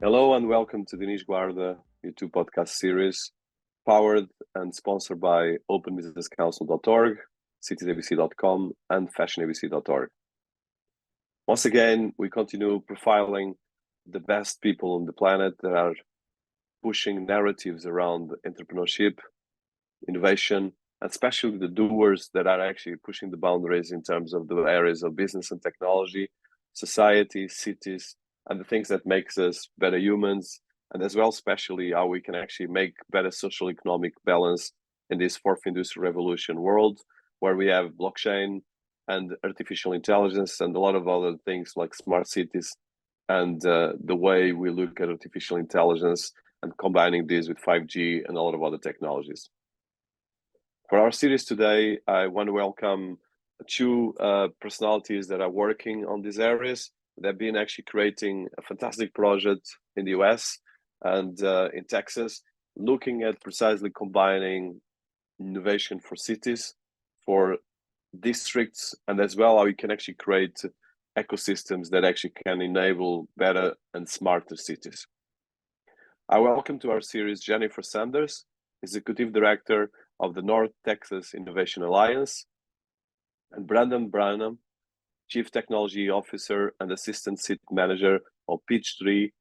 Hello and welcome to the Dinis Guarda YouTube podcast series, powered and sponsored by openbusinesscouncil.org, cityabc.com, and fashionabc.org. Once again, we continue profiling the best people on the planet that are pushing narratives around entrepreneurship, innovation, and especially the doers that are actually pushing the boundaries in terms of the areas of business and technology, society, cities, and the things that makes us better humans, and as well, especially how we can actually make better social economic balance in this fourth industrial revolution world, where we have blockchain and artificial intelligence and a lot of other things like smart cities, and the way we look at artificial intelligence and combining this with 5G and a lot of other technologies. For our series today, I want to welcome two personalities that are working on these areas. They've been actually creating a fantastic project in the US and in Texas, looking at precisely combining innovation for cities, for districts, and as well how you can actually create ecosystems that actually can enable better and smarter cities. I welcome to our series Jennifer Sanders, Executive Director of the North Texas Innovation Alliance, and Branham, Chief Technology Officer and Assistant City Manager of Peachtree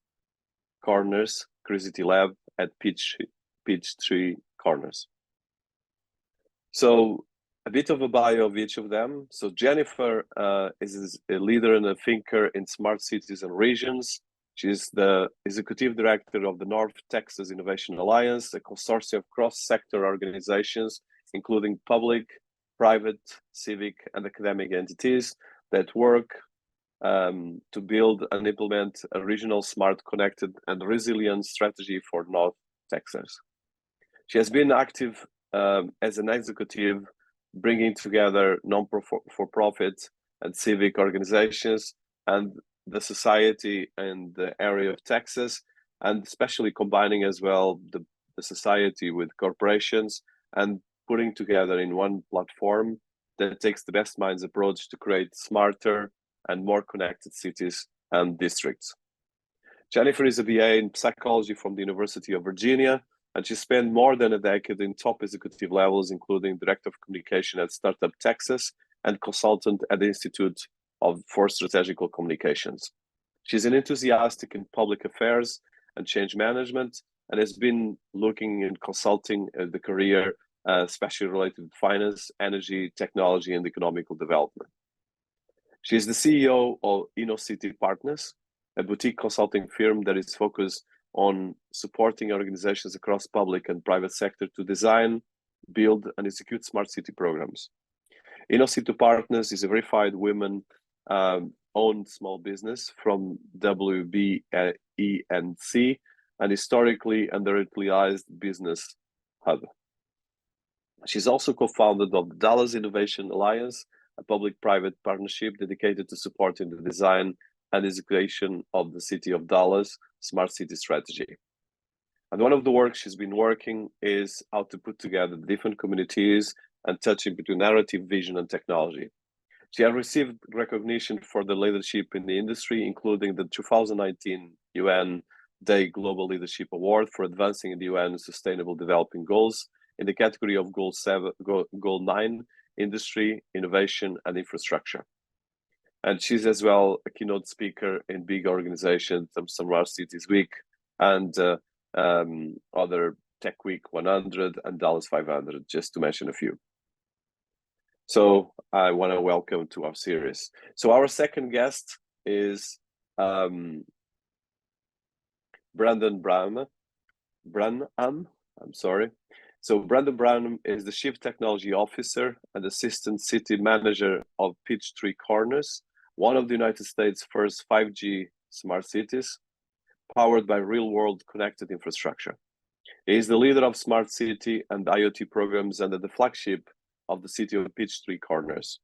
Corners, Curiosity Lab at Peachtree Corners. So a bit of a bio of each of them. So Jennifer is a leader and a thinker in smart cities and regions. She's the Executive Director of the North Texas Innovation Alliance, a consortium of cross-sector organizations, including public, private, civic, and academic entities that work to build and implement a regional, smart, connected, and resilient strategy for North Texas. She has been active as an executive, bringing together non-for-profit and civic organizations and the society and the area of Texas, and especially combining as well the society with corporations and putting together in one platform that takes the best minds approach to create smarter and more connected cities and districts. Jennifer is a BA in psychology from the University of Virginia, and she spent more than a decade in top executive levels, including Director of Communication at Startup Texas and consultant at the Institute for Strategical Communications. She's an enthusiastic in public affairs and change management, and has been looking in consulting the career, especially related to finance, energy, technology, and economical development. She is the CEO of InnoCity Partners, a boutique consulting firm that is focused on supporting organizations across public and private sector to design, build, and execute smart city programs. InnoCity Partners is a verified women-owned small business from WBENC, and historically underutilized business hub. She's also co-founder of the Dallas Innovation Alliance, a public-private partnership dedicated to supporting the design and execution of the City of Dallas smart city strategy. And one of the work she's been working is how to put together different communities and touching between narrative, vision, and technology. She has received recognition for the leadership in the industry, including the 2019 UN Day Global Leadership Award for advancing in the UN Sustainable Development Goals in the category of Goal 9, Industry, Innovation, and Infrastructure. And she's as well a keynote speaker in big organizations, Smart Cities Week, and other Tech Week 100 and Dallas 500, just to mention a few. So I want to welcome to our series. So our second guest is Branham. I'm sorry. So Branham is the Chief Technology Officer and Assistant City Manager of Peachtree Corners, one of the United States' first 5G smart cities, powered by real-world connected infrastructure. He is the leader of smart city and IoT programs under the flagship of the City of Peachtree Corners.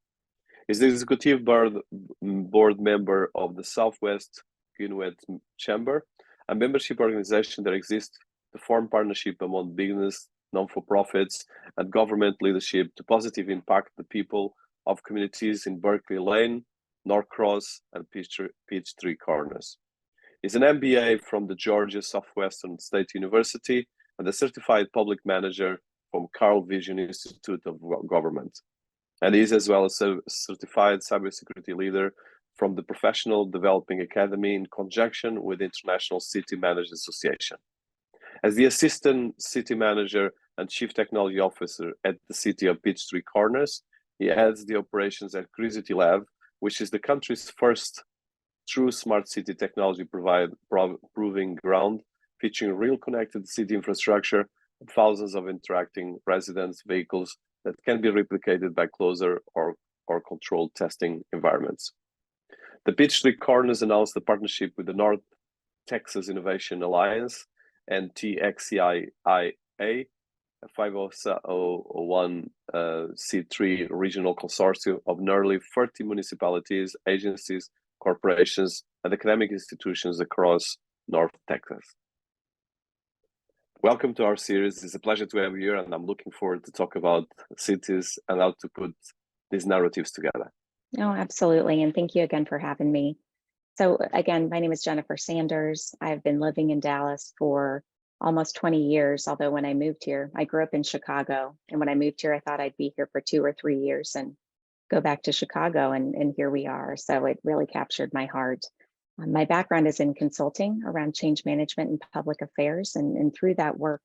He is the executive board member of the Southwest Gwinnett Chamber, a membership organization that exists to form partnership among business, non-for-profits, and government leadership to positively impact the people of communities in Berkeley Lane, Norcross, and Peachtree Corners. He's an MBA from the Georgia Southwestern State University and a certified public manager from Carl Vision Institute of Government. And he's as well as a certified cybersecurity leader from the Professional Developing Academy in conjunction with the International City Managers Association. As the Assistant City Manager and Chief Technology Officer at the City of Peachtree Corners, he heads the operations at Curiosity Lab, which is the country's first true smart city technology proving ground, featuring real connected city infrastructure and thousands of interacting residents, vehicles that can be replicated by closer or controlled testing environments. The Peachtree Corners announced the partnership with the North Texas Innovation Alliance and NTXIA, a 501c3 regional consortium of nearly 30 municipalities, agencies, corporations, and academic institutions across North Texas. Welcome to our series. It's a pleasure to have you here, and I'm looking forward to talk about cities and how to put these narratives together. Oh, absolutely. And thank you again for having me. So again, my name is Jennifer Sanders. I've been living in Dallas for almost 20 years, although when I moved here, I grew up in Chicago. And when I moved here, I thought I'd be here for 2 or 3 years and go back to Chicago, and here we are. So it really captured my heart. My background is in consulting around change management and public affairs. And through that work,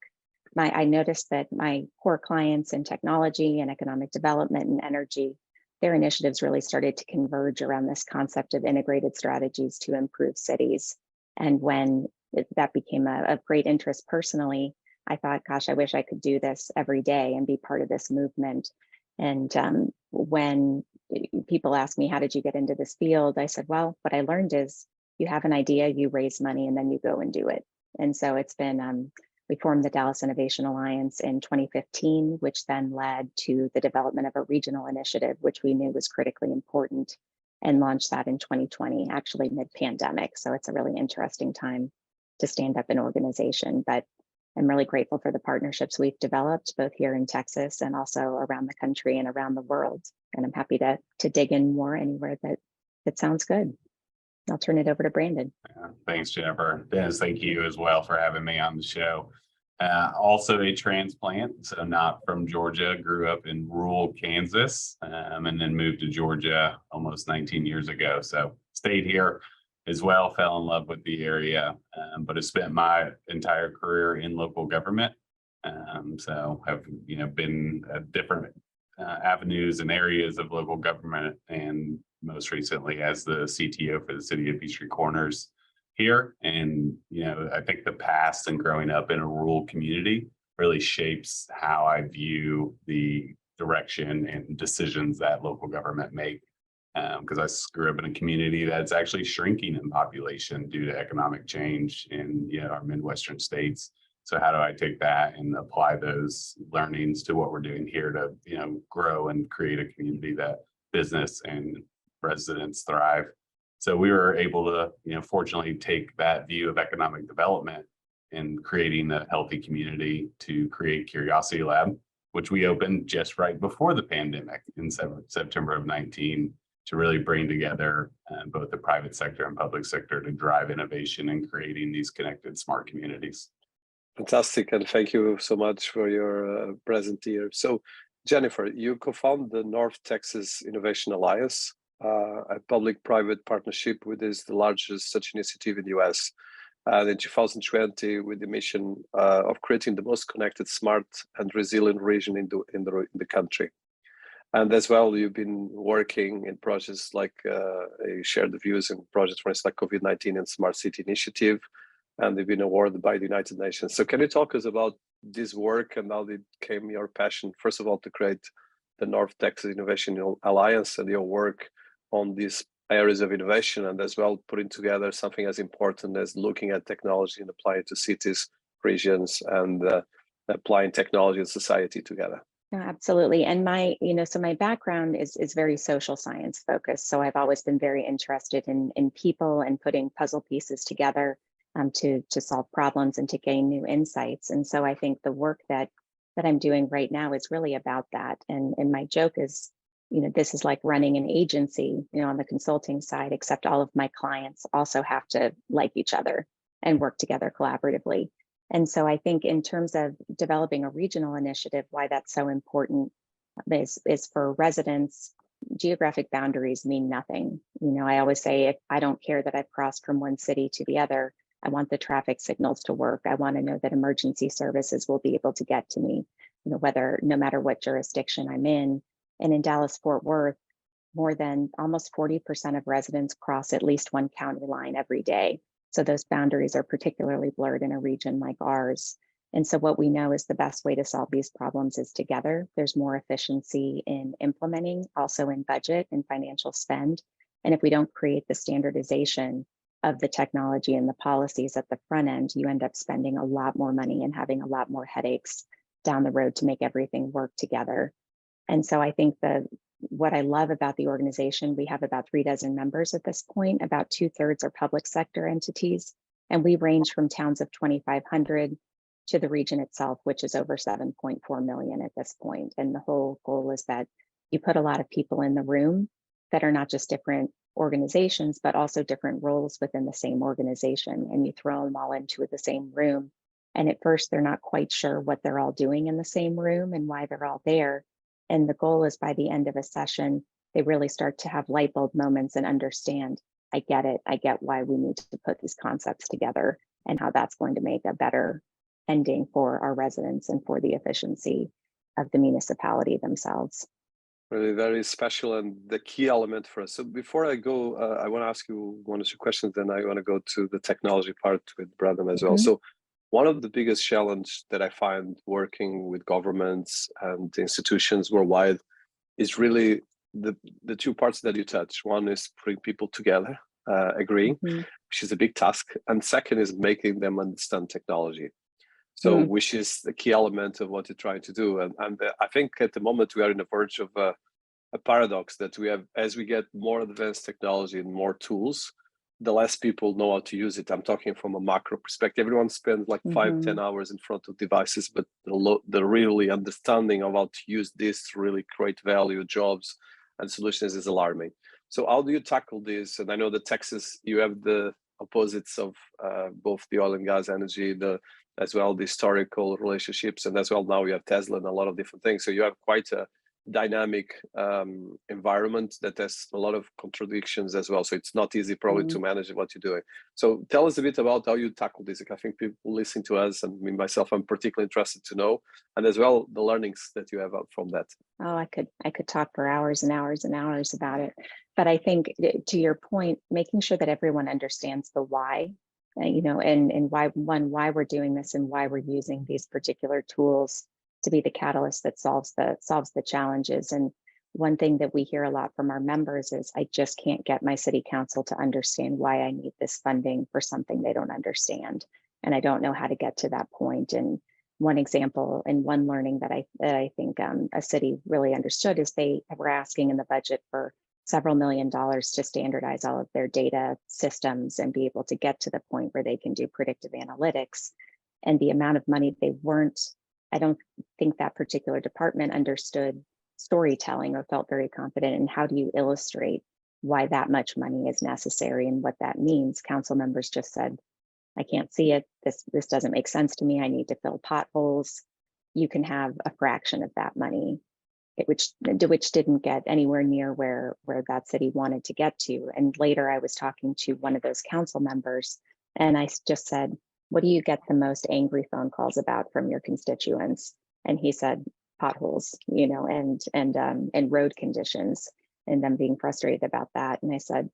I noticed that my core clients in technology and economic development and energy, their initiatives really started to converge around this concept of integrated strategies to improve cities. And when that became of great interest personally, I thought, gosh, I wish I could do this every day and be part of this movement. And when people ask me, how did you get into this field? I said, well, what I learned is you have an idea, you raise money, and then you go and do it. And so it's been, we formed the Dallas Innovation Alliance in 2015, which then led to the development of a regional initiative, which we knew was critically important, and launched that in 2020, actually mid-pandemic. So it's a really interesting time to stand up an organization. But I'm really grateful for the partnerships we've developed, both here in Texas and also around the country and around the world. And I'm happy to dig in more anywhere that sounds good. I'll turn it over to Brandon. Thanks, Jennifer. Dinis, thank you as well for having me on the show. Also a transplant, so not from Georgia, grew up in rural Kansas, and then moved to Georgia almost 19 years ago. So stayed here as well, fell in love with the area, but have spent my entire career in local government. So have been at different avenues and areas of local government, and most recently as the CTO for the City of Peachtree Corners here. And I think the past and growing up in a rural community really shapes how I view the direction and decisions that local government make. Because I grew up in a community that's actually shrinking in population due to economic change in our Midwestern states. So how do I take that and apply those learnings to what we're doing here to grow and create a community that business and residents thrive? So we were able to fortunately take that view of economic development and creating a healthy community to create Curiosity Lab, which we opened just right before the pandemic in September of 19, to really bring together both the private sector and public sector to drive innovation and creating these connected smart communities. Fantastic, and thank you so much for your presence here. So, Jennifer, you co-founded the North Texas Innovation Alliance, a public-private partnership which is the largest such initiative in the US. And in 2020, with the mission of creating the most connected, smart, and resilient region in the country. And as well, you've been working in projects like you shared the views in projects, for instance, like COVID-19 and Smart City Initiative, and they've been awarded by the United Nations. So can you talk us about this work and how it became your passion, first of all, to create the North Texas Innovation Alliance and your work on these areas of innovation, and as well putting together something as important as looking at technology and applying it to cities, regions, and applying technology and society together? No, absolutely. And my background is very social science focused. So I've always been very interested in people and putting puzzle pieces together to solve problems and to gain new insights. And so I think the work that I'm doing right now is really about that. And my joke is this is like running an agency, on the consulting side, except all of my clients also have to like each other and work together collaboratively. And so I think in terms of developing a regional initiative, why that's so important is for residents, geographic boundaries mean nothing. I always say, if I don't care that I've crossed from one city to the other, I want the traffic signals to work. I want to know that emergency services will be able to get to me, no matter what jurisdiction I'm in. And in Dallas-Fort Worth, more than almost 40% of residents cross at least one county line every day. So those boundaries are particularly blurred in a region like ours. And so what we know is the best way to solve these problems is together. There's more efficiency in implementing, also in budget and financial spend. And if we don't create the standardization of the technology and the policies at the front end, you end up spending a lot more money and having a lot more headaches down the road to make everything work together. And so I think what I love about the organization, we have about 36 members at this point. About 2/3 are public sector entities, and we range from towns of 2,500 to the region itself, which is over 7.4 million at this point. And the whole goal is that you put a lot of people in the room that are not just different organizations, but also different roles within the same organization, and you throw them all into the same room. And at first, they're not quite sure what they're all doing in the same room and why they're all there. And the goal is by the end of a session, they really start to have light bulb moments and understand, I get it. I get why we need to put these concepts together and how that's going to make a better ending for our residents and for the efficiency of the municipality themselves. Really very special and the key element for us. So before I go, I want to ask you one or two questions, then I want to go to the technology part with Branham as well. So one of the biggest challenges that I find working with governments and institutions worldwide is really the two parts that you touch. One is bring people together, agreeing, which is a big task. And second is making them understand technology. So which is the key element of what you're trying to do. And I think at the moment we are in the verge of a paradox that we have, as we get more advanced technology and more tools, the less people know how to use it. I'm talking from a macro perspective. Everyone spends like 5-10 hours in front of devices, but the really understanding of how to use this to really create value, jobs, and solutions is alarming. So how do you tackle this? And I know that Texas, you have the opposites of both the oil and gas energy, as well the historical relationships, and as well now you have Tesla and a lot of different things. So you have quite a dynamic environment that has a lot of contradictions as well. So it's not easy probably to manage what you're doing. So tell us a bit about how you tackle this. I think people listen to us, and me myself, I'm particularly interested to know, and as well the learnings that you have from that. Oh, I could talk for hours and hours and hours about it. But I think to your point, making sure that everyone understands the why, and why we're doing this and why we're using these particular tools to be the catalyst that solves the challenges. And one thing that we hear a lot from our members is, I just can't get my city council to understand why I need this funding for something they don't understand. And I don't know how to get to that point. And one example and one learning that I think a city really understood is they were asking in the budget for several $1 million to standardize all of their data systems and be able to get to the point where they can do predictive analytics. And the amount of money I don't think that particular department understood storytelling or felt very confident in how do you illustrate why that much money is necessary and what that means. Council members just said, I can't see it. This doesn't make sense to me. I need to fill potholes. You can have a fraction of that money, which didn't get anywhere near where that city wanted to get to. And later I was talking to one of those council members, and I just said, what do you get the most angry phone calls about from your constituents? And he said, potholes, and road conditions, and them being frustrated about that. And I said,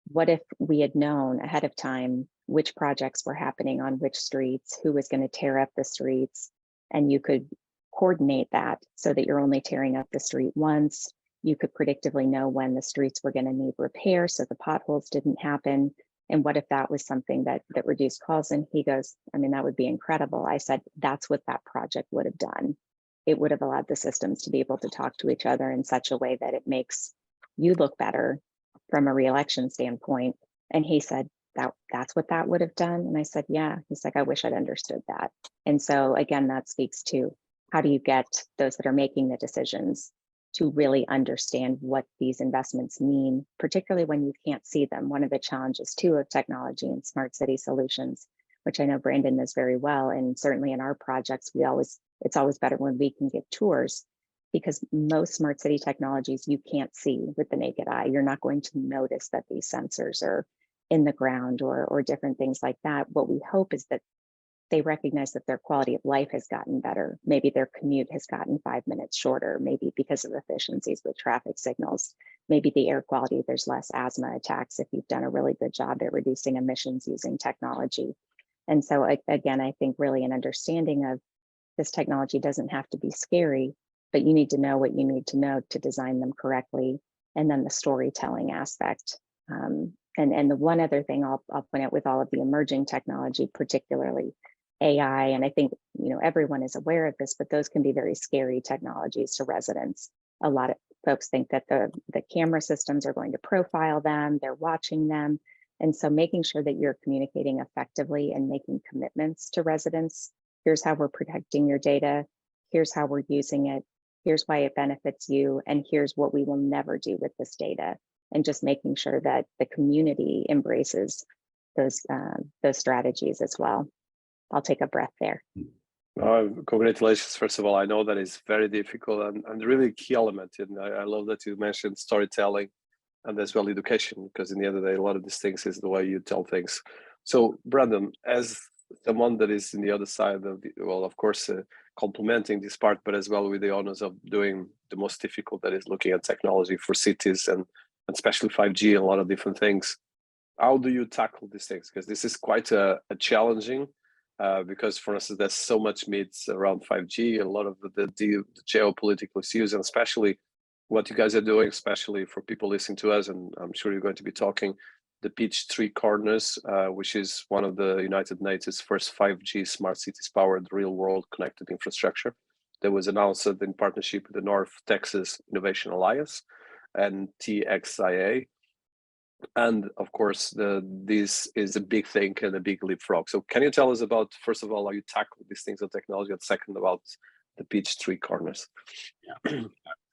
what if we had known ahead of time which projects were happening on which streets, who was going to tear up the streets, and you could coordinate that so that you're only tearing up the street once. You could predictively know when the streets were going to need repair so the potholes didn't happen. And what if that was something that reduced calls? And he goes, that would be incredible. I said, that's what that project would have done. It would have allowed the systems to be able to talk to each other in such a way that it makes you look better from a reelection standpoint. And he said, that's what that would have done. And I said, yeah. He's like, I wish I'd understood that. And so again, that speaks to, how do you get those that are making the decisions to really understand what these investments mean, particularly when you can't see them. One of the challenges too of technology and smart city solutions, which I know Brandon knows very well, and certainly in our projects, it's always better when we can give tours, because most smart city technologies you can't see with the naked eye. You're not going to notice that these sensors are in the ground or different things like that. What we hope is that they recognize that their quality of life has gotten better. Maybe their commute has gotten 5 minutes shorter, maybe because of efficiencies with traffic signals. Maybe the air quality, there's less asthma attacks if you've done a really good job at reducing emissions using technology. And so again, I think really an understanding of this technology doesn't have to be scary, but you need to know what you need to know to design them correctly. And then the storytelling aspect. And the one other thing I'll point out with all of the emerging technology, particularly AI, and I think everyone is aware of this, but those can be very scary technologies to residents. A lot of folks think that the camera systems are going to profile them, they're watching them. And so making sure that you're communicating effectively and making commitments to residents. Here's how we're protecting your data. Here's how we're using it. Here's why it benefits you. And here's what we will never do with this data. And just making sure that the community embraces those strategies as well. I'll take a breath there. Congratulations, first of all. I know that it's very difficult and really a key element. And I love that you mentioned storytelling and as well education, because in the end of the day, a lot of these things is the way you tell things. So Brandon, as someone that is in the other side of of course, complementing this part, but as well with the honors of doing the most difficult, that is looking at technology for cities and especially 5G and a lot of different things. How do you tackle these things? Because this is quite a challenging, because for instance, there's so much myths around 5G, a lot of the geopolitical issues, and especially what you guys are doing, especially for people listening to us, and I'm sure you're going to be talking, the Peachtree Corners, which is one of the United Nations' first 5G smart cities powered real world connected infrastructure that was announced in partnership with the North Texas Innovation Alliance and NTXIA. And of course, this is a big thing and a big leapfrog. So can you tell us about, first of all, how you tackle these things of technology, and second, about the Peachtree Corners? Yeah.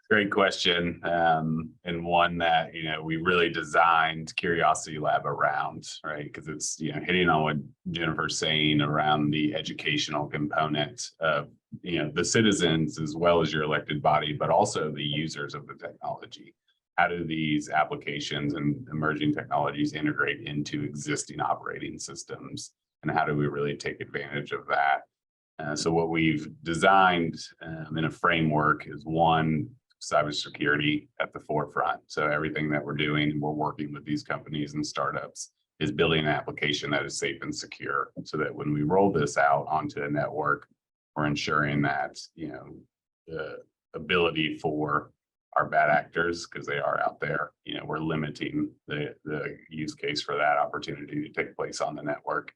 Great question, and one that we really designed Curiosity Lab around, right? Because it's hitting on what Jennifer's saying around the educational component of the citizens as well as your elected body, but also the users of the technology. How do these applications and emerging technologies integrate into existing operating systems, and how do we really take advantage of that? So what we've designed in a framework is, one, cybersecurity at the forefront. So everything that we're doing, and we're working with these companies and startups, is building an application that is safe and secure, so that when we roll this out onto a network, we're ensuring that the ability for our bad actors, because they are out there, we're limiting the use case for that opportunity to take place on the network.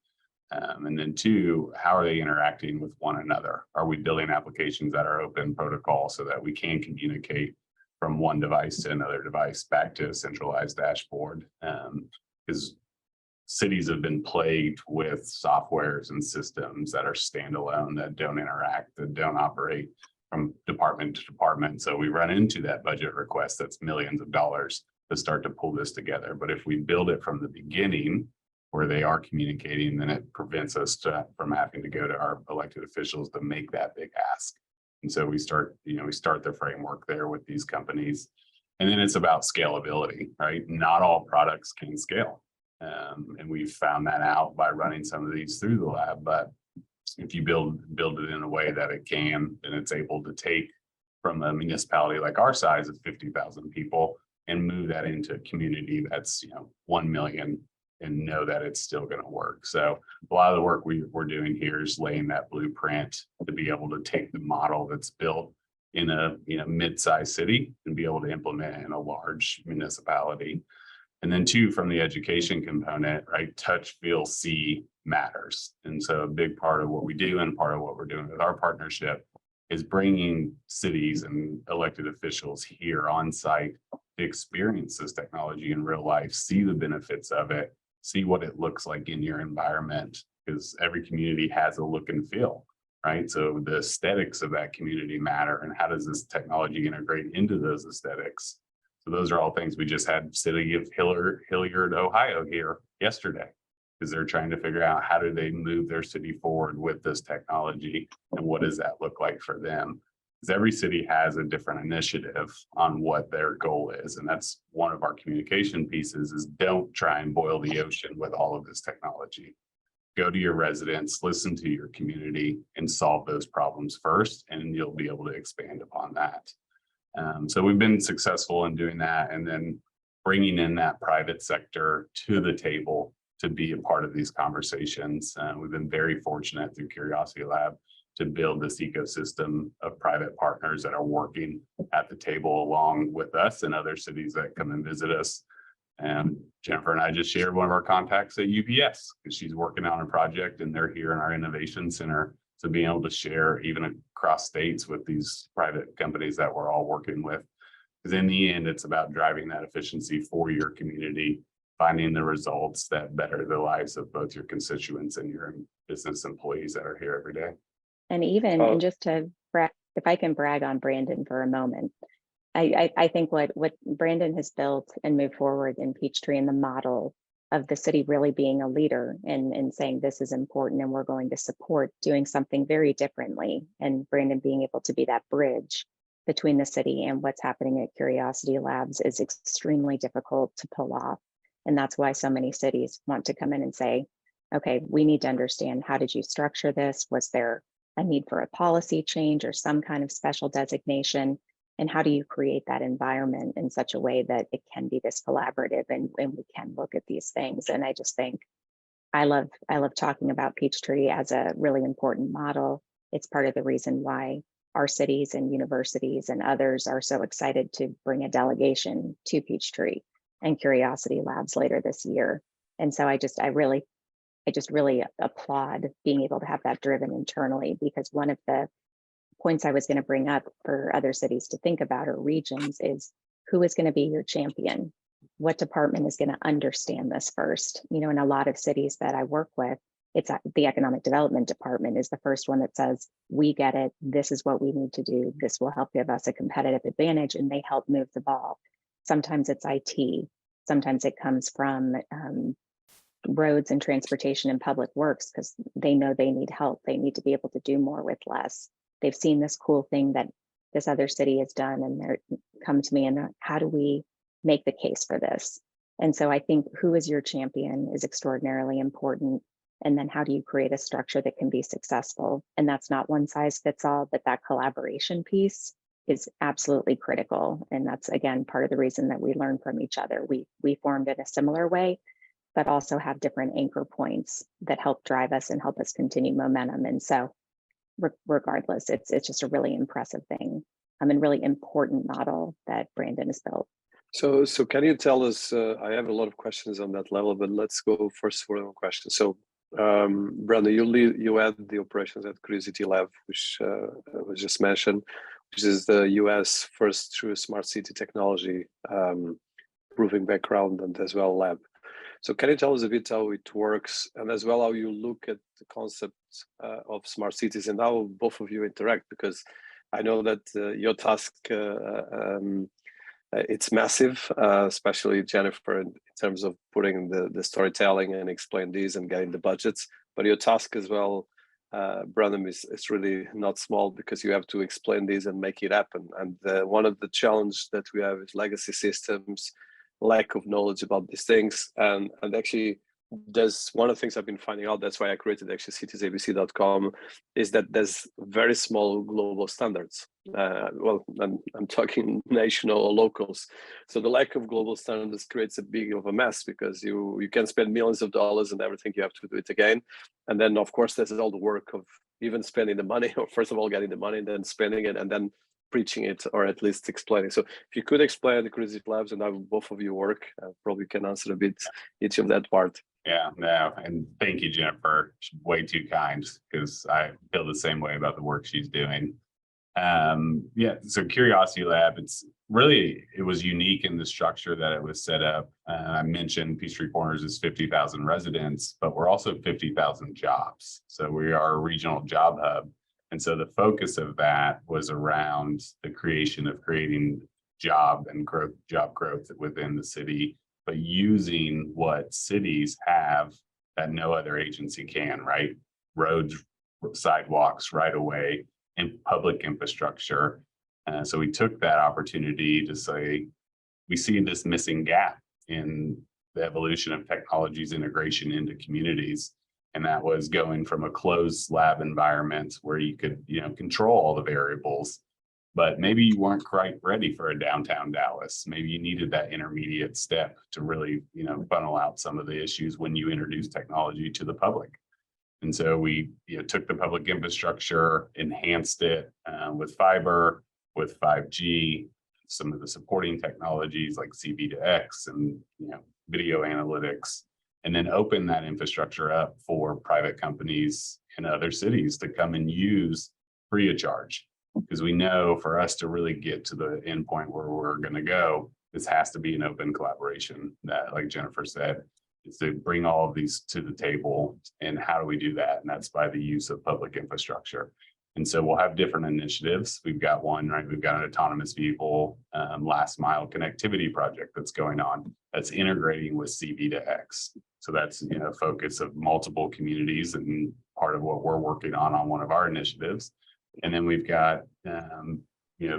And then two, how are they interacting with one another? Are we building applications that are open protocol so that we can communicate from one device to another device back to a centralized dashboard? Because cities have been plagued with softwares and systems that are standalone, that don't interact, that don't operate from department to department. So we run into that budget request that's millions of dollars to start to pull this together. But if we build it from the beginning, where they are communicating, then it prevents us from having to go to our elected officials to make that big ask. And so we start the framework there with these companies. And then it's about scalability, right? Not all products can scale. And we've found that out by running some of these through the lab. But if you build it in a way that it can, then it's able to take from a municipality like our size of 50,000 people and move that into a community that's 1 million, and know that it's still going to work. So a lot of the work we're doing here is laying that blueprint to be able to take the model that's built in a mid-sized city and be able to implement it in a large municipality. And then two, from the education component, right? Touch, feel, see matters. And so a big part of what we do, and part of what we're doing with our partnership, is bringing cities and elected officials here on site to experience this technology in real life, see the benefits of it, see what it looks like in your environment, because every community has a look and feel. right? So the aesthetics of that community matter, and how does this technology integrate into those aesthetics? So those are all things. We just had City of Hilliard, Ohio here yesterday, because they're trying to figure out how do they move their city forward with this technology, and what does that look like for them? Because every city has a different initiative on what their goal is. And that's one of our communication pieces, is don't try and boil the ocean with all of this technology. Go to your residents, listen to your community, and solve those problems first, and you'll be able to expand upon that. So we've been successful in doing that, and then bringing in that private sector to the table to be a part of these conversations. We've been very fortunate through Curiosity Lab to build this ecosystem of private partners that are working at the table along with us and other cities that come and visit us. And Jennifer and I just shared one of our contacts at UPS, because she's working on a project and they're here in our innovation center. So being able to share even across states with these private companies that we're all working with, because in the end, it's about driving that efficiency for your community, finding the results that better the lives of both your constituents and your business employees that are here every day. And even, and just to brag, if I can brag on Brandon for a moment, I think what Brandon has built and moved forward in Peachtree, and the model of the city really being a leader and saying this is important and we're going to support doing something very differently, and Brandon being able to be that bridge between the city and what's happening at Curiosity Labs is extremely difficult to pull off. And that's why so many cities want to come in and say, okay, we need to understand, how did you structure this? Was there a need for a policy change or some kind of special designation? And how do you create that environment in such a way that it can be this collaborative and we can look at these things? And I just think I love talking about Peachtree as a really important model. It's part of the reason why our cities and universities and others are so excited to bring a delegation to Peachtree and Curiosity Labs later this year. And so I just really applaud being able to have that driven internally, because one of the points I was going to bring up for other cities to think about, or regions, is who is going to be your champion? What department is going to understand this first? You know, in a lot of cities that I work with, it's the economic development department is the first one that says, we get it. This is what we need to do. This will help give us a competitive advantage, and they help move the ball. Sometimes it's IT. Sometimes it comes from roads and transportation and public works, because they know they need help. They need to be able to do more with less. They've seen this cool thing that this other city has done, and they come to me and how do we make the case for this? And so I think who is your champion is extraordinarily important. And then how do you create a structure that can be successful? And that's not one size fits all, but that collaboration piece is absolutely critical. And that's, again, part of the reason that we learn from each other. We formed in a similar way, but also have different anchor points that help drive us and help us continue momentum. And so regardless, it's just a really impressive thing and really important model that Brandon has built. So can you tell us, I have a lot of questions on that level, but let's go first for one question. So Brandon, you had the operations at Curiosity Lab, which was just mentioned, which is the US first true smart city technology proving background and as well lab. So can you tell us a bit how it works, and as well how you look at the concept of smart cities and how both of you interact? Because I know that your task, it's massive, especially Jennifer, in terms of putting the storytelling and explain these and getting the budgets. But your task as well, Branham, is really not small, because you have to explain these and make it happen. And one of the challenges that we have is legacy systems, lack of knowledge about these things. And actually, there's one of the things I've been finding out, that's why I created actually citiesabc.com, is that there's very small global standards. Well, I'm talking national or locals. So the lack of global standards creates a big of a mess, because you can spend millions of dollars and everything, you have to do it again. And then of course, there's all the work of even spending the money, or first of all, getting the money and then spending it and then preaching it, or at least explaining. So if you could explain the Curiosity Labs and how both of you work, probably can answer a bit each of that part. Yeah, no, and thank you, Jennifer. She's way too kind, because I feel the same way about the work she's doing. Yeah, so Curiosity Lab, it was unique in the structure that it was set up. I mentioned Peachtree Corners is 50,000 residents, but we're also 50,000 jobs. So we are a regional job hub. And so the focus of that was around the creation of creating job growth within the city, but using what cities have that no other agency can, right? Roads, sidewalks, right away, and public infrastructure. So we took that opportunity to say, we see this missing gap in the evolution of technology's integration into communities. And that was going from a closed lab environment where you could, control all the variables, but maybe you weren't quite ready for a downtown Dallas. Maybe you needed that intermediate step to really, funnel out some of the issues when you introduce technology to the public. And so we took the public infrastructure, enhanced it with fiber, with 5G, some of the supporting technologies like C-V2X and video analytics, and then open that infrastructure up for private companies in other cities to come and use free of charge. Because we know for us to really get to the end point where we're going to go, this has to be an open collaboration that, like Jennifer said, is to bring all of these to the table. And how do we do that? And that's by the use of public infrastructure. And so we'll have different initiatives. We've got one, right? We've got an autonomous vehicle last mile connectivity project that's going on that's integrating with CV2X. So that's focus of multiple communities and part of what we're working on one of our initiatives. And then we've got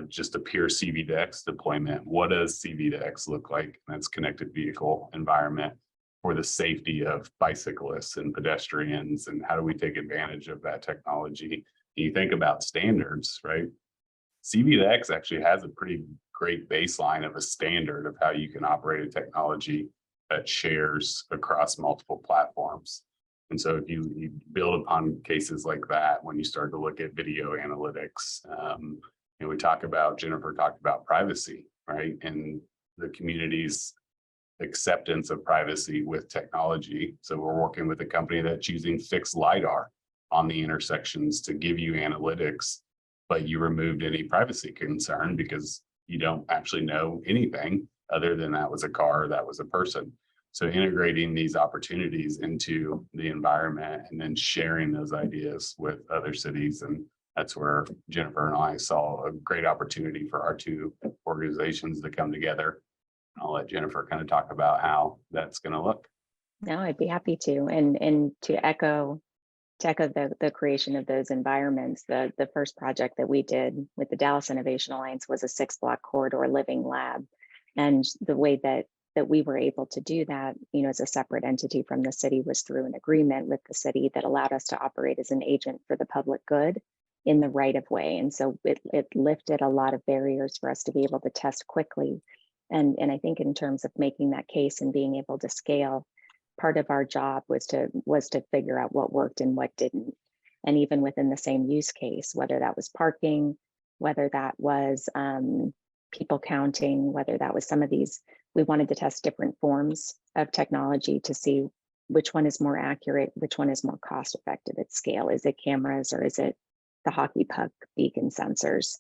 just a pure CV2X deployment. What does CV2X look like? That's connected vehicle environment for the safety of bicyclists and pedestrians, and how do we take advantage of that technology? You think about standards, right? CV2X actually has a pretty great baseline of a standard of how you can operate a technology that shares across multiple platforms. And so if you build upon cases like that, when you start to look at video analytics, Jennifer talked about privacy, right? And the community's acceptance of privacy with technology. So we're working with a company that's using fixed LiDAR on the intersections to give you analytics, but you removed any privacy concern because you don't actually know anything other than that was a car, that was a person. So integrating these opportunities into the environment and then sharing those ideas with other cities. And that's where Jennifer and I saw a great opportunity for our two organizations to come together. I'll let Jennifer kind of talk about how that's going to look. No, I'd be happy to. And to echo the creation of those environments, the first project that we did with the Dallas Innovation Alliance was a 6-block corridor living lab. And the way that we were able to do that, as a separate entity from the city, was through an agreement with the city that allowed us to operate as an agent for the public good in the right of way. And so it lifted a lot of barriers for us to be able to test quickly. And I think in terms of making that case and being able to scale, part of our job was to figure out what worked and what didn't. And even within the same use case, whether that was parking, whether that was people counting, whether that was some of these, we wanted to test different forms of technology to see which one is more accurate, which one is more cost effective at scale. Is it cameras or is it the hockey puck beacon sensors?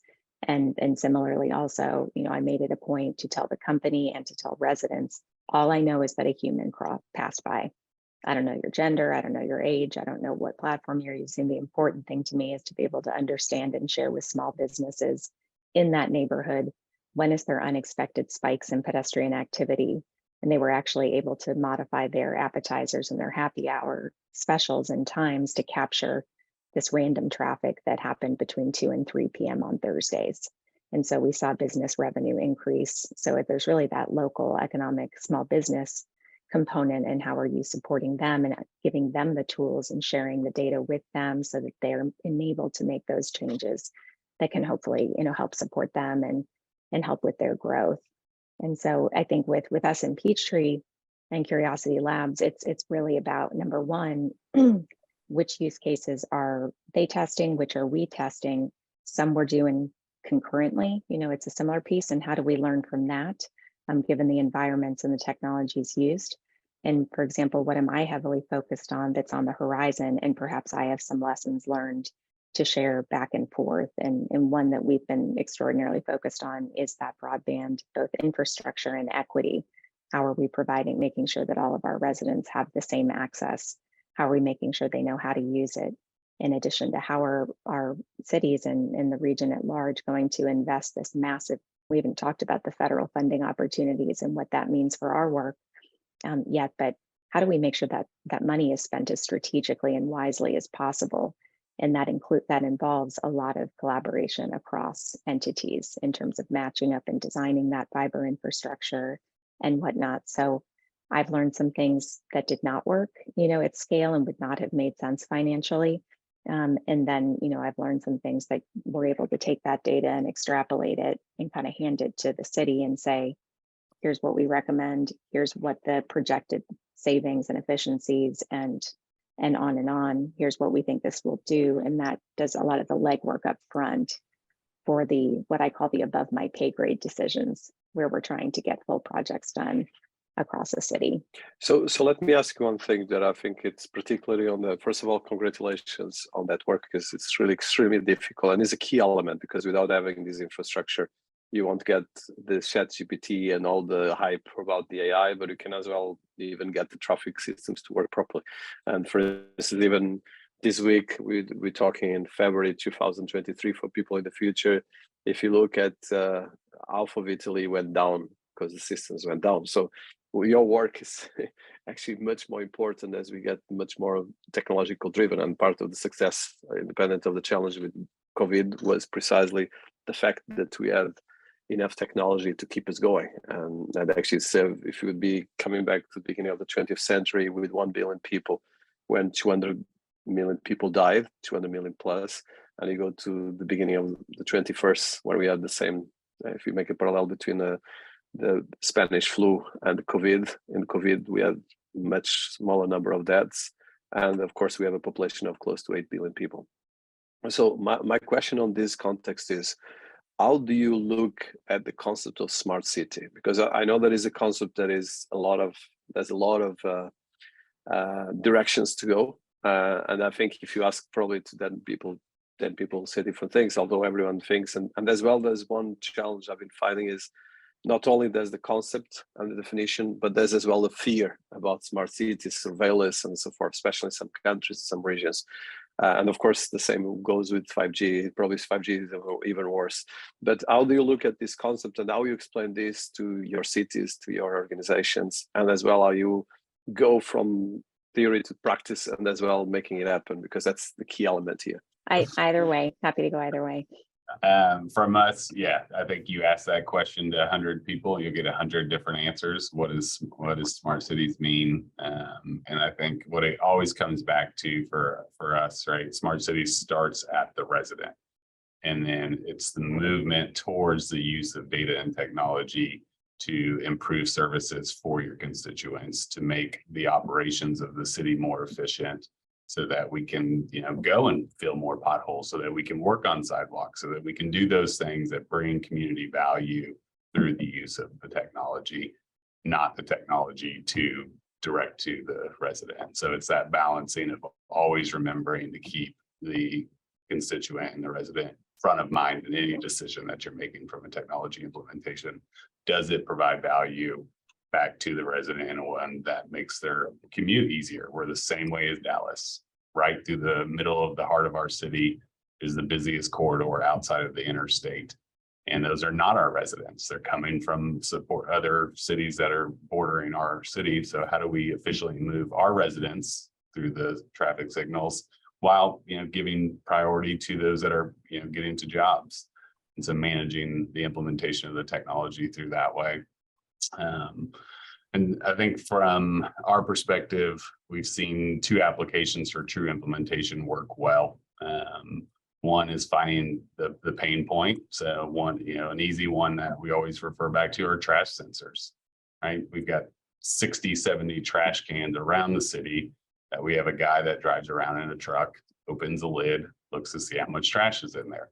And similarly also, I made it a point to tell the company and to tell residents, all I know is that a human passed by. I don't know your gender, I don't know your age, I don't know what platform you're using. The important thing to me is to be able to understand and share with small businesses in that neighborhood, when is there unexpected spikes in pedestrian activity? And they were actually able to modify their appetizers and their happy hour specials and times to capture this random traffic that happened between 2 and 3 p.m. on Thursdays. And so we saw business revenue increase. So if there's really that local economic small business component, and how are you supporting them and giving them the tools and sharing the data with them so that they're enabled to make those changes that can hopefully, help support them and help with their growth. And so I think with us in Peachtree and Curiosity Labs, it's really about, number one, which use cases are they testing, which are we testing? Some we're doing concurrently, it's a similar piece, and how do we learn from that, given the environments and the technologies used? And for example, what am I heavily focused on that's on the horizon, and perhaps I have some lessons learned to share back and forth. And one that we've been extraordinarily focused on is that broadband, both infrastructure and equity. How are we making sure that all of our residents have the same access? How are we making sure they know how to use it? in addition to how are our cities and in the region at large going to invest this massive, we haven't talked about the federal funding opportunities and what that means for our work yet, but how do we make sure that that money is spent as strategically and wisely as possible? And that involves a lot of collaboration across entities in terms of matching up and designing that fiber infrastructure and whatnot. So I've learned some things that did not work, at scale and would not have made sense financially. And then, I've learned some things that we're able to take that data and extrapolate it and kind of hand it to the city and say, here's what we recommend, here's what the projected savings and efficiencies and on. Here's what we think this will do. And that does a lot of the legwork up front for what I call the above my pay grade decisions, where we're trying to get full projects done across the city. So let me ask you one thing that I think it's particularly first of all, congratulations on that work, because it's really extremely difficult and is a key element, because without having this infrastructure, you won't get the ChatGPT and all the hype about the AI, but you can as well even get the traffic systems to work properly. And for instance, even this week, we're talking in February 2023 for people in the future. If you look at half of Italy went down because the systems went down. So your work is actually much more important as we get much more technological driven, and part of the success, independent of the challenge with COVID, was precisely the fact that we had enough technology to keep us going. And actually, so if you would be coming back to the beginning of the 20th century with 1 billion people, when 200 million people died, 200 million plus, and you go to the beginning of the 21st, where we had the same, if you make a parallel between the Spanish flu and COVID, in COVID, we had much smaller number of deaths. And of course, we have a population of close to 8 billion people. So my question on this context is, how do you look at the concept of smart city? Because I know there is a concept that is there's a lot of directions to go. And I think if you ask probably to 10 people say different things, although everyone thinks. And as well, there's one challenge I've been finding is not only there's the concept and the definition, but there's as well the fear about smart cities, surveillance, and so forth, especially in some countries, some regions. And of course, the same goes with 5G. Probably 5G is even worse. But how do you look at this concept, and how you explain this to your cities, to your organizations, and as well how you go from theory to practice, and as well making it happen, because that's the key element here. Either way, happy to go either way. From us, yeah, I think you ask that question to 100 people, you'll get 100 different answers. What does smart cities mean? And I think what it always comes back to for us, right? Smart cities starts at the resident, and then it's the movement towards the use of data and technology to improve services for your constituents, to make the operations of the city more efficient, so that we can, go and fill more potholes, so that we can work on sidewalks, so that we can do those things that bring community value through the use of the technology, not the technology to direct to the resident. So it's that balancing of always remembering to keep the constituent and the resident front of mind in any decision that you're making from a technology implementation. Does it provide value back to the resident in a one that makes their commute easier? We're the same way as Dallas. Right through the middle of the heart of our city is the busiest corridor outside of the interstate. And those are not our residents. They're coming from support other cities that are bordering our city. So how do we efficiently move our residents through the traffic signals while, giving priority to those that are, getting to jobs? And so managing the implementation of the technology through that way. And I think from our perspective, we've seen two applications for true implementation work well. One is finding the pain point. So one, an easy one that we always refer back to are trash sensors, right? We've got 60, 70 trash cans around the city that we have a guy that drives around in a truck, opens the lid, looks to see how much trash is in there.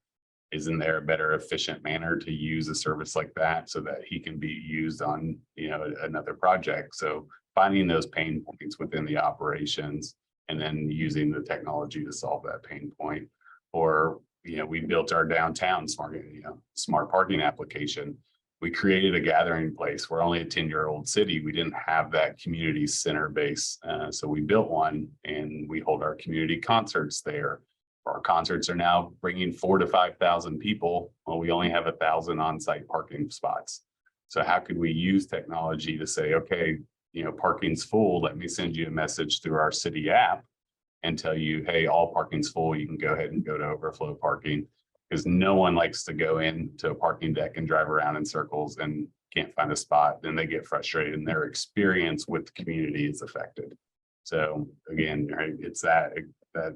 Isn't there a better efficient manner to use a service like that so that he can be used on, another project? So finding those pain points within the operations and then using the technology to solve that pain point. Or, we built our downtown smart parking application. We created a gathering place. We're only a 10-year-old city. We didn't have that community center base. So we built one, and we hold our community concerts there. Our concerts are now bringing 4,000 to 5,000 people. Well, we only have 1,000 on-site parking spots. So how could we use technology to say, okay, parking's full. Let me send you a message through our city app and tell you, hey, all parking's full. You can go ahead and go to overflow parking, because no one likes to go into a parking deck and drive around in circles and can't find a spot. Then they get frustrated and their experience with the community is affected. So again, right, it's that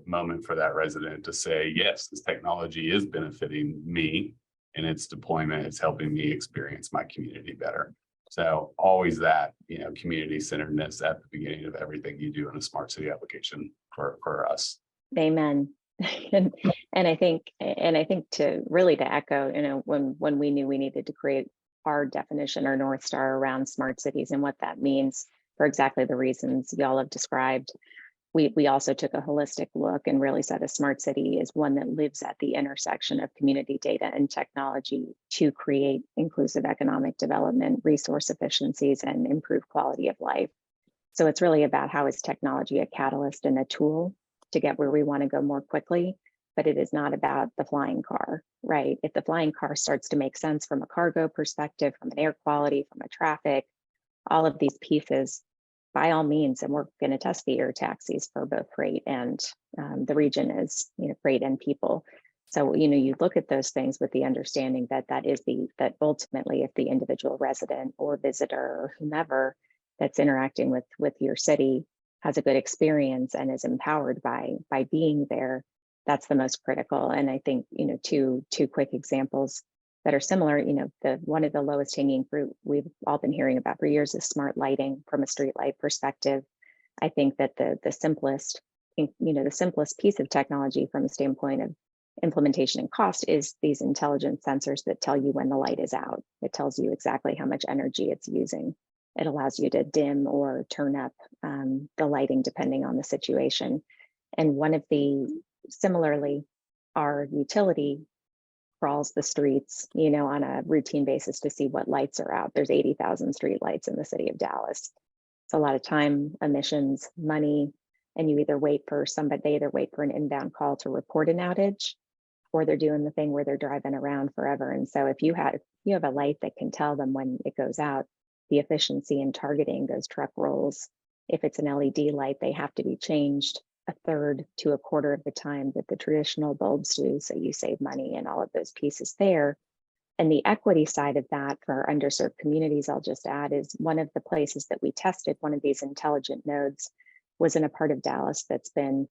moment for that resident to say, yes, this technology is benefiting me in its deployment. It's helping me experience my community better. So always that, community centeredness at the beginning of everything you do in a smart city application for us. Amen. and I think to echo, when we knew we needed to create our definition, our North Star around smart cities and what that means for exactly the reasons y'all have described, we also took a holistic look and really said a smart city is one that lives at the intersection of community data and technology to create inclusive economic development, resource efficiencies, and improve quality of life. So it's really about how is technology a catalyst and a tool to get where we want to go more quickly, but it is not about the flying car, right? If the flying car starts to make sense from a cargo perspective, from an air quality, from a traffic, all of these pieces, by all means, and we're going to test the air taxis for both freight and the region is, freight and people. So, you look at those things with the understanding that that ultimately, if the individual resident or visitor or whomever that's interacting with your city has a good experience and is empowered by being there, that's the most critical. And I think, two quick examples that are similar, one of the lowest hanging fruit we've all been hearing about for years is smart lighting from a street light perspective. I think that the simplest piece of technology from a standpoint of implementation and cost is these intelligent sensors that tell you when the light is out. It tells you exactly how much energy it's using. It allows you to dim or turn up the lighting depending on the situation. And similarly, our utility crawls the streets, on a routine basis to see what lights are out. There's 80,000 street lights in the city of Dallas. It's a lot of time, emissions, money, and you either wait for an inbound call to report an outage, or they're doing the thing where they're driving around forever. And so if you have a light that can tell them when it goes out, the efficiency in targeting those truck rolls, if it's an LED light, they have to be changed a third to a quarter of the time that the traditional bulbs do. So you save money and all of those pieces there. And the equity side of that for our underserved communities, I'll just add, is one of the places that we tested one of these intelligent nodes was in a part of Dallas that's been,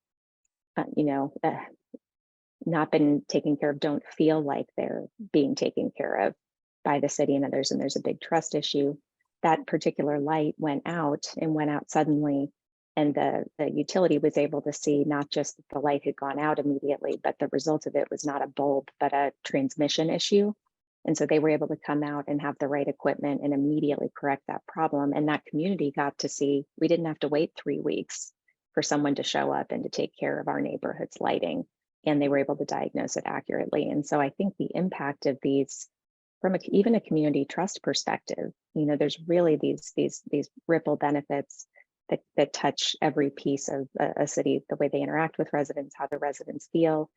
not been taken care of, don't feel like they're being taken care of by the city and others. And there's a big trust issue. That particular light went out suddenly. And the utility was able to see not just that the light had gone out immediately, but the result of it was not a bulb, but a transmission issue. And so they were able to come out and have the right equipment and immediately correct that problem. And that community got to see, we didn't have to wait 3 weeks for someone to show up and to take care of our neighborhood's lighting. And they were able to diagnose it accurately. And so I think the impact of these, from even a community trust perspective, there's really these ripple benefits that touch every piece of a city, the way they interact with residents, how the residents feel,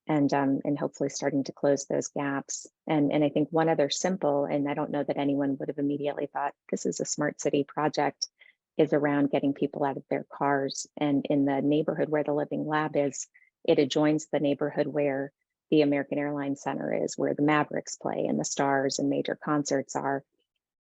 and hopefully starting to close those gaps. And I think one other simple, and I don't know that anyone would have immediately thought this is a smart city project, is around getting people out of their cars. And in the neighborhood where the Living Lab is, it adjoins the neighborhood where the American Airlines Center is, where the Mavericks play and the Stars and major concerts are.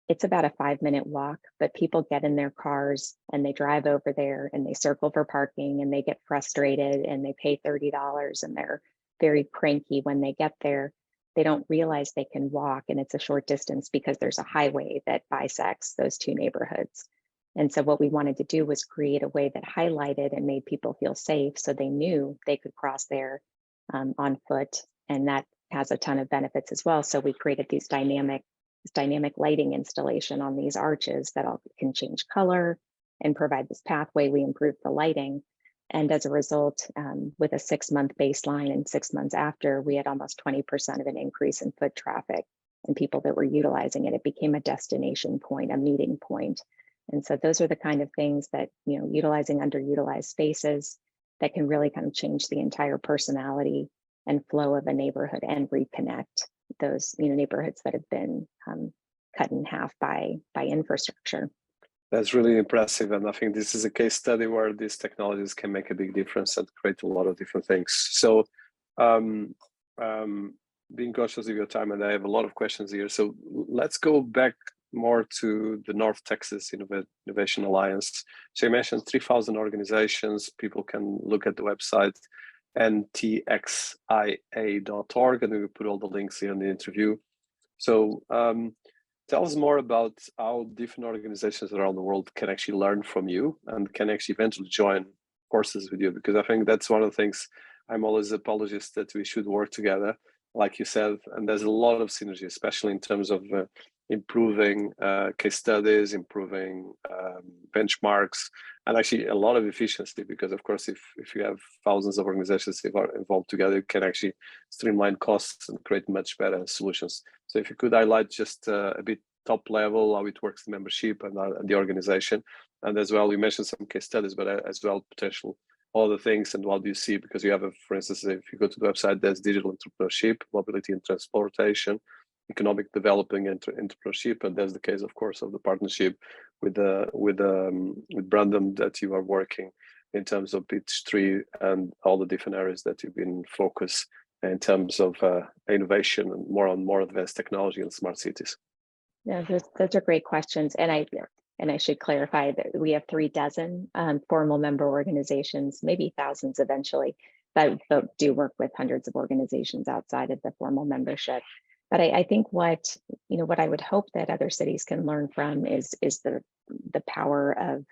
It's about a 5-minute walk, but people get in their cars and they drive over there and they circle for parking and they get frustrated and they pay $30 and they're very cranky when they get there. They don't realize they can walk and it's a short distance because there's a highway that bisects those two neighborhoods. And so what we wanted to do was create a way that highlighted and made people feel safe so they knew they could cross there on foot. And that has a ton of benefits as well. So we created these dynamic lighting installation on these arches that all can change color and provide this pathway. We improved the lighting. And as a result, with a 6-month baseline and 6 months after, we had almost 20% of an increase in foot traffic and people that were utilizing it. It became a destination point, a meeting point. And so those are the kind of things that, utilizing underutilized spaces, that can really kind of change the entire personality and flow of a neighborhood and reconnect those neighborhoods that have been cut in half by infrastructure. That's really impressive, and I think this is a case study where these technologies can make a big difference and create a lot of different things. So being cautious of your time, and I have a lot of questions here, so let's go back more to the North Texas Innovation Alliance. So you mentioned 3,000 organizations. People can look at the website NTXIA.org, and we will put all the links here in the interview. So tell us more about how different organizations around the world can actually learn from you and can actually eventually join courses with you, because I think that's one of the things I'm always apologist that we should work together, like you said, and there's a lot of synergy, especially in terms of improving case studies, improving benchmarks, and actually a lot of efficiency, because of course, if you have thousands of organizations involved together, you can actually streamline costs and create much better solutions. So if you could highlight just a bit top level, how it works, the membership and the organization, and as well, you mentioned some case studies, but as well, potential other things, and what do you see? Because you have, for instance, if you go to the website, there's digital entrepreneurship, mobility and transportation, economic developing entrepreneurship, and there's the case, of course, of the partnership with Branham that you are working in terms of Peachtree and all the different areas that you've been focused in terms of innovation and more advanced technology and smart cities. Yeah, those are great questions, and I should clarify that we have 36 formal member organizations, maybe thousands eventually, but do work with hundreds of organizations outside of the formal membership. But I think what I would hope that other cities can learn from is the power of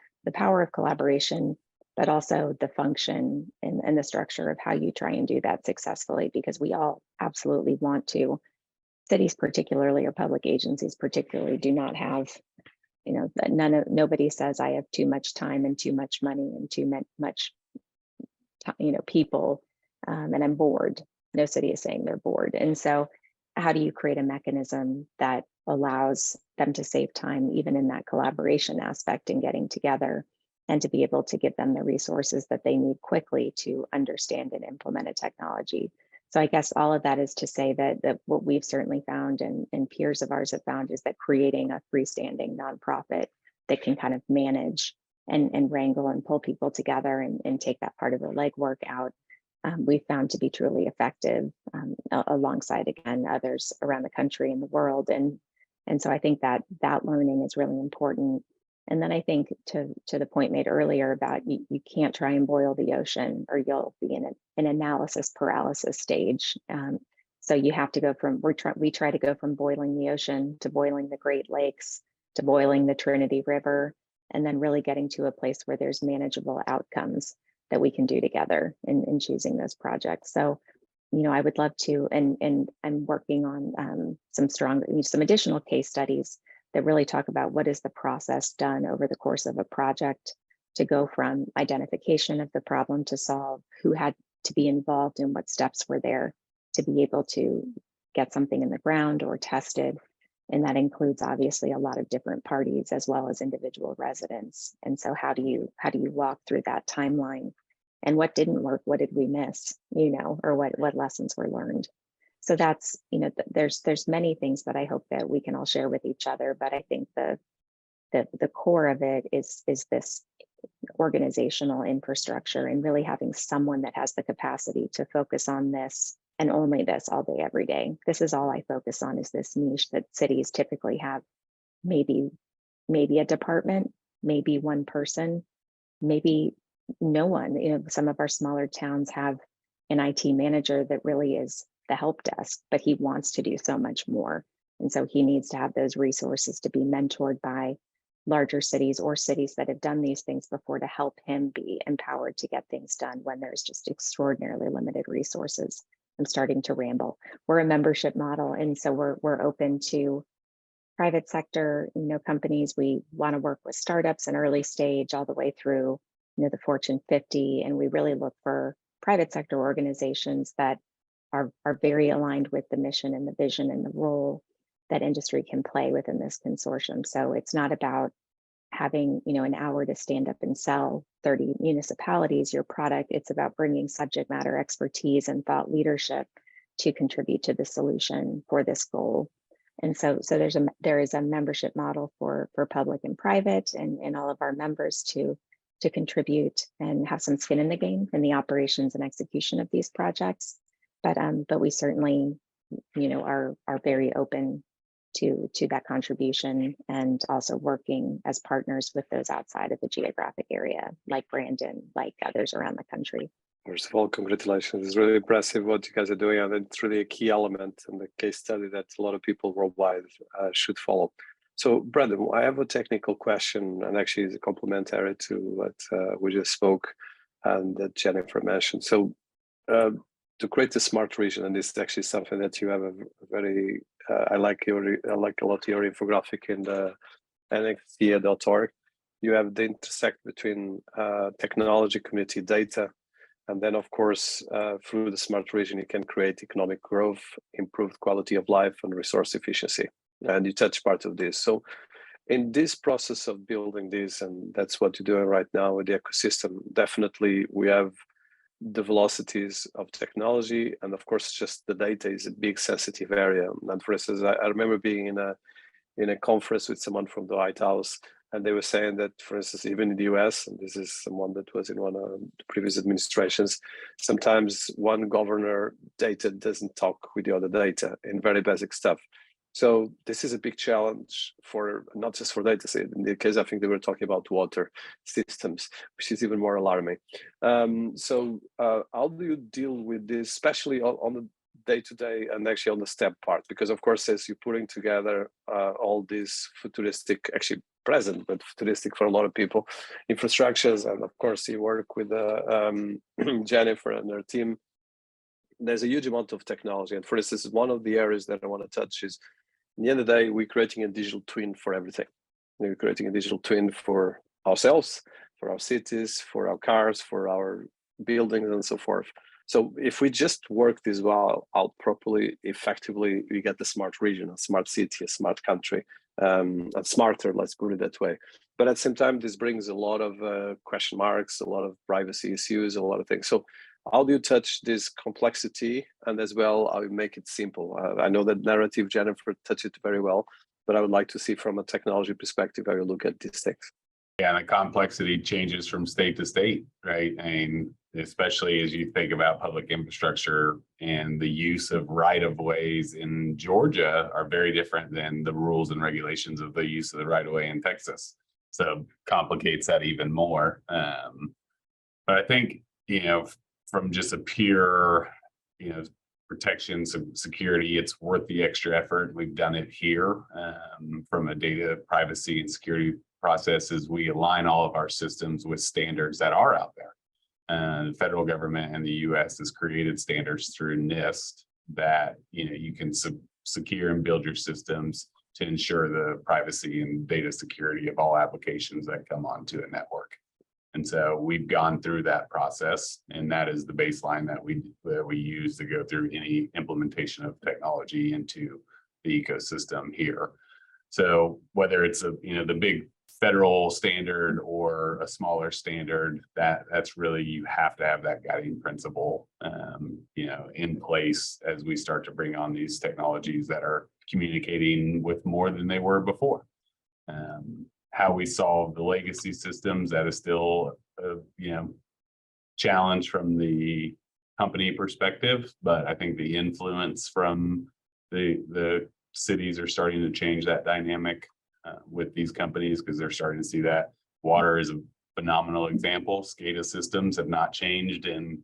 collaboration, but also the function and the structure of how you try and do that successfully, because we all absolutely want to. Cities particularly, or public agencies particularly, do not have, nobody says I have too much time and too much money and too much people, and I'm bored. No city is saying they're bored. And so how do you create a mechanism that allows them to save time, even in that collaboration aspect and getting together, and to be able to give them the resources that they need quickly to understand and implement a technology? So I guess all of that is to say that what we've certainly found, and peers of ours have found, is that creating a freestanding nonprofit that can kind of manage and wrangle and pull people together and take that part of the legwork out, we found to be truly effective, alongside, again, others around the country and the world. And so I think that learning is really important. And then I think to the point made earlier about you can't try and boil the ocean, or you'll be in an analysis paralysis stage. So you have to go from, we try to go from boiling the ocean to boiling the Great Lakes to boiling the Trinity River, and then really getting to a place where there's manageable outcomes that we can do together in choosing those projects. So, I would love to, and I'm working on some additional case studies that really talk about what is the process done over the course of a project to go from identification of the problem to solve, who had to be involved and what steps were there to be able to get something in the ground or tested. And that includes obviously a lot of different parties as well as individual residents. And so how do you walk through that timeline, and what didn't work? What did we miss, or what lessons were learned? So that's, there's many things that I hope that we can all share with each other, but I think the core of it is this organizational infrastructure, and really having someone that has the capacity to focus on this and only this all day, every day. This is all I focus on, is this niche that cities typically have. Maybe a department, maybe one person, maybe no one. Some of our smaller towns have an IT manager that really is the help desk, but he wants to do so much more. And so he needs to have those resources to be mentored by larger cities or cities that have done these things before, to help him be empowered to get things done when there's just extraordinarily limited resources. I'm starting to ramble. We're a membership model, and so we're open to private sector, companies. We want to work with startups and early stage all the way through, the Fortune 50, and we really look for private sector organizations that are very aligned with the mission and the vision and the role that industry can play within this consortium. So it's not about having, an hour to stand up and sell 30 municipalities, your product, it's about bringing subject matter expertise and thought leadership to contribute to the solution for this goal. And so there is a membership model for public and private, and all of our members to contribute and have some skin in the game in the operations and execution of these projects. But we certainly, are very open to that contribution, and also working as partners with those outside of the geographic area, like Brandon, like others around the country. First of all, congratulations. It's really impressive what you guys are doing, and it's really a key element in the case study that a lot of people worldwide should follow. So, Brandon, I have a technical question, and actually it's complementary to what we just spoke and that Jennifer mentioned. So, to create a smart region, and this is actually something that you have a very, I like a lot your infographic in the NTXIA.org. You have the intersect between technology, community, data, and then, of course, through the smart region, you can create economic growth, improved quality of life, and resource efficiency. And you touch part of this. So in this process of building this, and that's what you're doing right now with the ecosystem, definitely we have the velocities of technology. And of course, just the data is a big sensitive area. And for instance, I remember being in a conference with someone from the White House, and they were saying that, for instance, even in the US, and this is someone that was in one of the previous administrations, sometimes one governor data doesn't talk with the other data in very basic stuff. So this is a big challenge for not just for data. In the case, I think they were talking about water systems, which is even more alarming. So how do you deal with this, especially on the day-to-day and actually on the step part? Because of course, as you're putting together all these futuristic, actually present, but futuristic for a lot of people, infrastructures, and of course you work with Jennifer and her team, there's a huge amount of technology. And for instance, one of the areas that I want to touch is, in the end of the day, we're creating a digital twin for everything. We're creating a digital twin for ourselves, for our cities, for our cars, for our buildings, and so forth. So if we just work this well out properly, effectively, we get the smart region, a smart city, a smart country, and smarter, let's put it that way. But at the same time, this brings a lot of question marks, a lot of privacy issues, a lot of things. So how do you touch this complexity, and as well, how you make it simple? I know that narrative, Jennifer touched it very well, but I would like to see from a technology perspective how you look at these things. Yeah, the complexity changes from state to state, right? I mean, especially as you think about public infrastructure, and the use of right-of-ways in Georgia are very different than the rules and regulations of the use of the right-of-way in Texas. So complicates that even more. But I think, from just a pure, protection, security, it's worth the extra effort. We've done it here from a data privacy and security process, as we align all of our systems with standards that are out there. The federal government and the US has created standards through NIST that, you can secure and build your systems to ensure the privacy and data security of all applications that come onto a network. And so we've gone through that process, and that is the baseline that we use to go through any implementation of technology into the ecosystem here. So whether it's the big federal standard or a smaller standard, that's really, you have to have that guiding principle, in place as we start to bring on these technologies that are communicating with more than they were before. How we solve the legacy systems, that is still a challenge from the company perspective, but I think the influence from the cities are starting to change that dynamic with these companies, because they're starting to see that. Water is a phenomenal example. SCADA systems have not changed in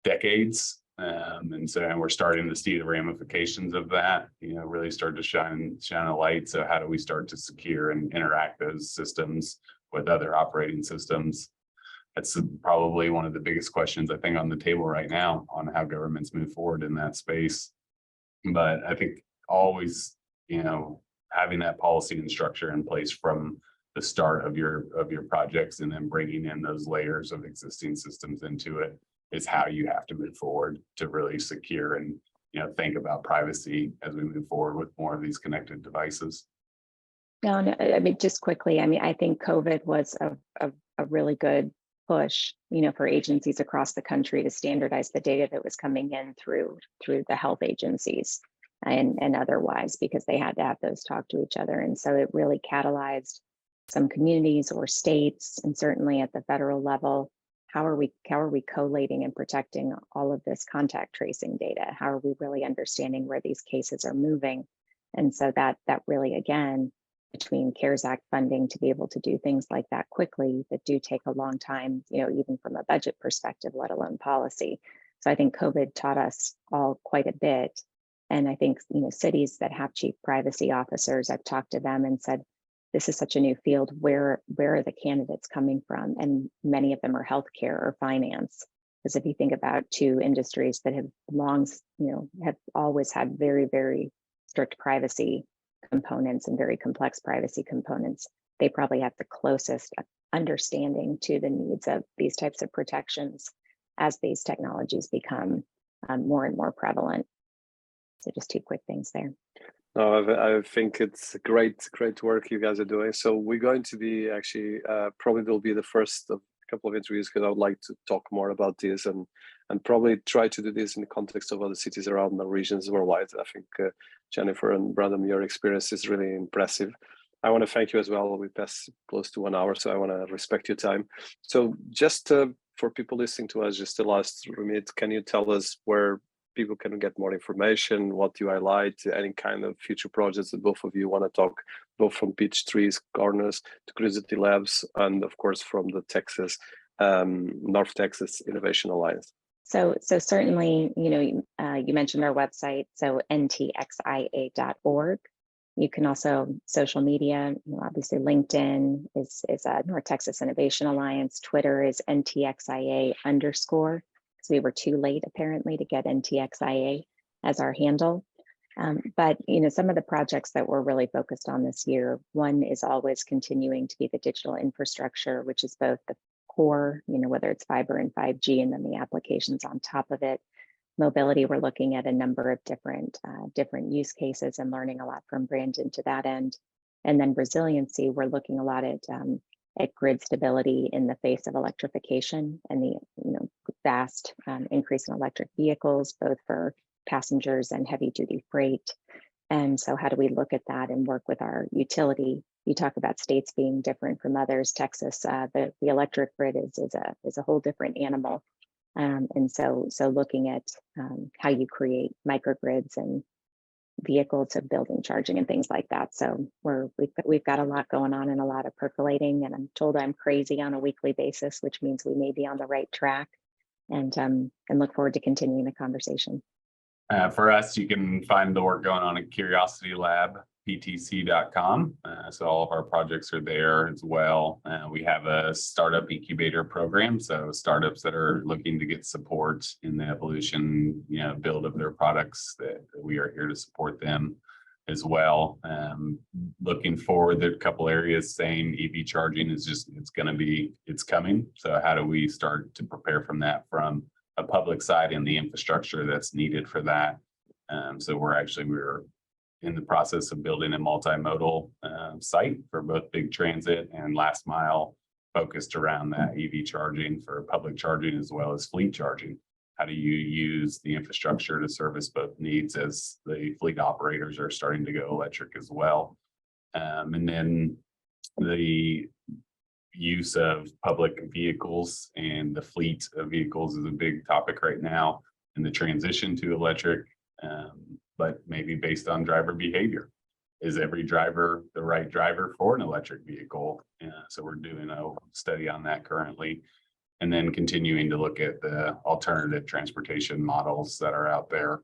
decades. And we're starting to see the ramifications of that, really start to shine a light. So how do we start to secure and interact those systems with other operating systems? That's probably one of the biggest questions, I think, on the table right now on how governments move forward in that space. But I think always, having that policy and structure in place from the start of your projects, and then bringing in those layers of existing systems into it, is how you have to move forward to really secure and think about privacy as we move forward with more of these connected devices. No, I mean, just quickly, I think COVID was a a really good push, for agencies across the country to standardize the data that was coming in through the health agencies and otherwise, because they had to have those talk to each other. And so it really catalyzed some communities or states, and certainly at the federal level, how are we collating and protecting all of this contact tracing data? How are we really understanding where these cases are moving? And so that really, again, between CARES Act funding to be able to do things like that quickly, that do take a long time, even from a budget perspective, let alone policy. So I think COVID taught us all quite a bit. And I think, cities that have chief privacy officers, I've talked to them and said, this is such a new field. Where are the candidates coming from? And many of them are healthcare or finance. Because if you think about two industries that have have always had very, very strict privacy components and very complex privacy components, they probably have the closest understanding to the needs of these types of protections as these technologies become more and more prevalent. So just two quick things there. No, I think it's great work you guys are doing. So we're going to be actually probably will be the first of a couple of interviews, because I would like to talk more about this and probably try to do this in the context of other cities around the regions worldwide. I think Jennifer and Branham, your experience is really impressive. I want to thank you as well. We passed close to 1 hour, so I want to respect your time. So just for people listening to us, just the last minute, can you tell us where people can get more information, what you highlight, any kind of future projects that both of you want to talk, both from Peachtree Corners to Curiosity Labs, and of course from the North Texas Innovation Alliance? So certainly, you mentioned our website, so NTXIA.org. You can also social media, obviously LinkedIn is North Texas Innovation Alliance. Twitter is NTXIA_. So we were too late apparently to get NTXIA as our handle. But some of the projects that we're really focused on this year, one is always continuing to be the digital infrastructure, which is both the core, whether it's fiber and 5G, and then the applications on top of it. Mobility, we're looking at a number of different use cases and learning a lot from Brandon to that end. And then resiliency, we're looking a lot at grid stability in the face of electrification and the vast increase in electric vehicles, both for passengers and heavy duty freight. And so how do we look at that and work with our utility? You talk about states being different from others. Texas, the electric grid is a whole different animal. And so looking at how you create microgrids and vehicles to building charging and things like that. So we've got a lot going on and a lot of percolating, and I'm told I'm crazy on a weekly basis, which means we may be on the right track, and look forward to continuing the conversation. For us, you can find the work going on at curiositylabptc.com. So all of our projects are there as well. We have a startup incubator program. So startups that are looking to get support in the evolution, build of their products, that we are here to support them as well. Looking forward, there are a couple areas. Same, EV charging is it's coming. So how do we start to prepare from that from a public side and the infrastructure that's needed for that? So we're in the process of building a multimodal site for both big transit and last mile, focused around that EV charging for public charging as well as fleet charging. How do you use the infrastructure to service both needs as the fleet operators are starting to go electric as well? And then the use of public vehicles and the fleet of vehicles is a big topic right now in the transition to electric, but maybe based on driver behavior. Is every driver the right driver for an electric vehicle? So we're doing a study on that currently, and then continuing to look at the alternative transportation models that are out there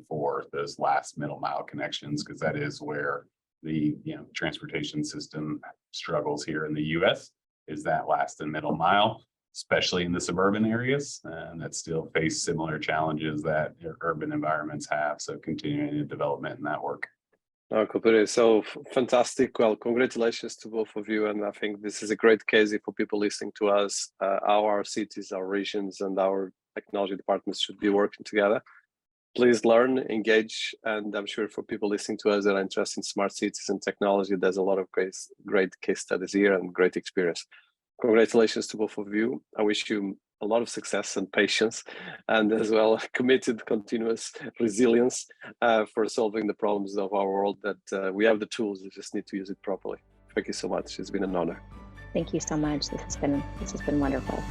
for those last middle mile connections, because that is where the transportation system struggles here in the US, is that last and middle mile, especially in the suburban areas that still face similar challenges that urban environments have. So continuing the development in that work. Oh, completely. So fantastic. Well, congratulations to both of you. And I think this is a great case for people listening to us, how our cities, our regions, and our technology departments should be working together. Please learn, engage, and I'm sure for people listening to us that are interested in smart cities and technology, there's a lot of great case studies here and great experience. Congratulations to both of you. I wish you a lot of success and patience, and as well committed, continuous resilience for solving the problems of our world. That we have the tools, we just need to use it properly. Thank you so much. It's been an honor. Thank you so much. This has been wonderful.